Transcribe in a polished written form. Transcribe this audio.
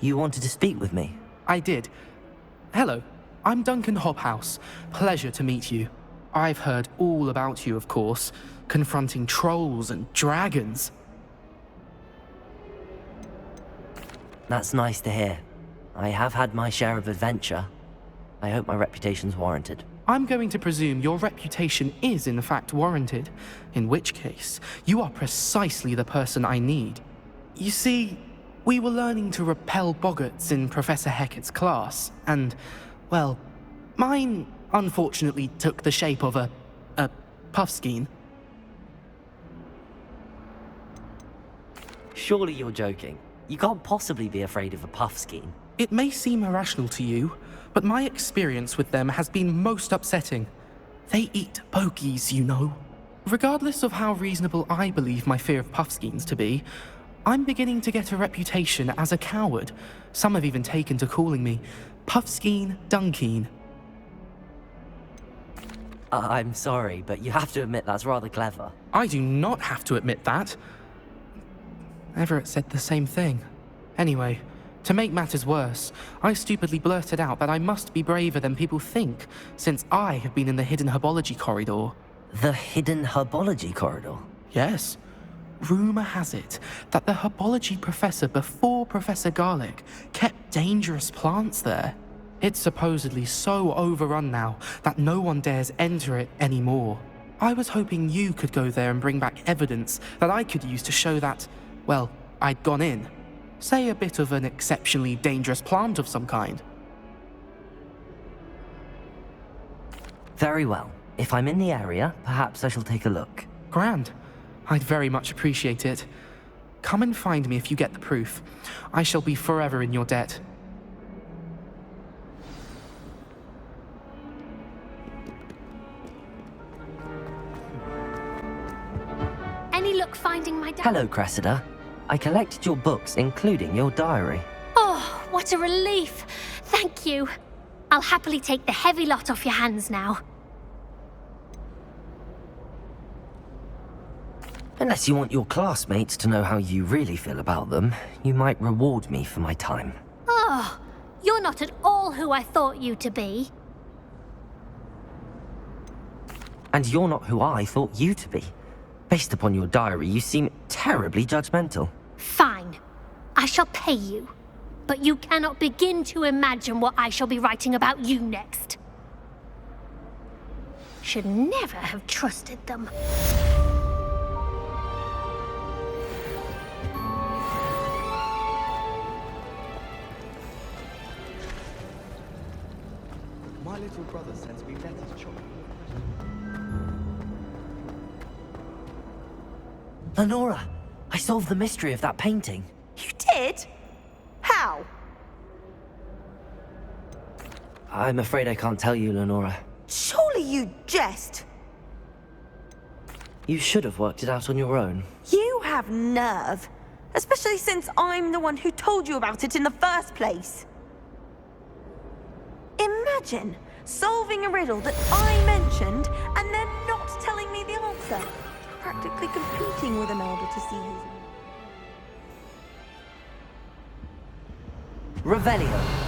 You wanted to speak with me? I did. Hello, I'm Duncan Hobhouse. Pleasure to meet you. I've heard all about you, of course, confronting trolls and dragons. That's nice to hear. I have had my share of adventure. I hope my reputation's warranted. I'm going to presume your reputation is in fact warranted, in which case, you are precisely the person I need. You see, we were learning to repel boggarts in Professor Hecat's class, and, well, mine unfortunately took the shape of a puffskein. Surely you're joking. You can't possibly be afraid of a puffskein. It may seem irrational to you, but my experience with them has been most upsetting. They eat pokies, you know. Regardless of how reasonable I believe my fear of puffskeins to be, I'm beginning to get a reputation as a coward. Some have even taken to calling me Puffskein Dunkeen. I'm sorry, but you have to admit that's rather clever. I do not have to admit that. Everett said the same thing. Anyway, to make matters worse, I stupidly blurted out that I must be braver than people think, since I have been in the hidden herbology corridor. The hidden herbology corridor? Yes. Rumor has it that the herbology professor before Professor Garlic kept dangerous plants there. It's supposedly so overrun now that no one dares enter it anymore. I was hoping you could go there and bring back evidence that I could use to show that, well, I'd gone in. Say a bit of an exceptionally dangerous plant of some kind. Very well. If I'm in the area, perhaps I shall take a look. Grand. I'd very much appreciate it. Come and find me if you get the proof. I shall be forever in your debt. Any luck finding my dad? Hello, Cressida. I collected your books, including your diary. Oh, what a relief. Thank you. I'll happily take the heavy lot off your hands now. Unless you want your classmates to know how you really feel about them, you might reward me for my time. Oh, you're not at all who I thought you to be. And you're not who I thought you to be. Based upon your diary, you seem terribly judgmental. Fine. I shall pay you. But you cannot begin to imagine what I shall be writing about you next. Should never have trusted them. My little brother sends me letters, John. Lenora, I solved the mystery of that painting. You did? How? I'm afraid I can't tell you, Lenora. Surely you jest. You should have worked it out on your own. You have nerve. Especially since I'm the one who told you about it in the first place. Imagine solving a riddle that I mentioned and then not telling me the answer. Practically competing with an elder to see who's... Revelio.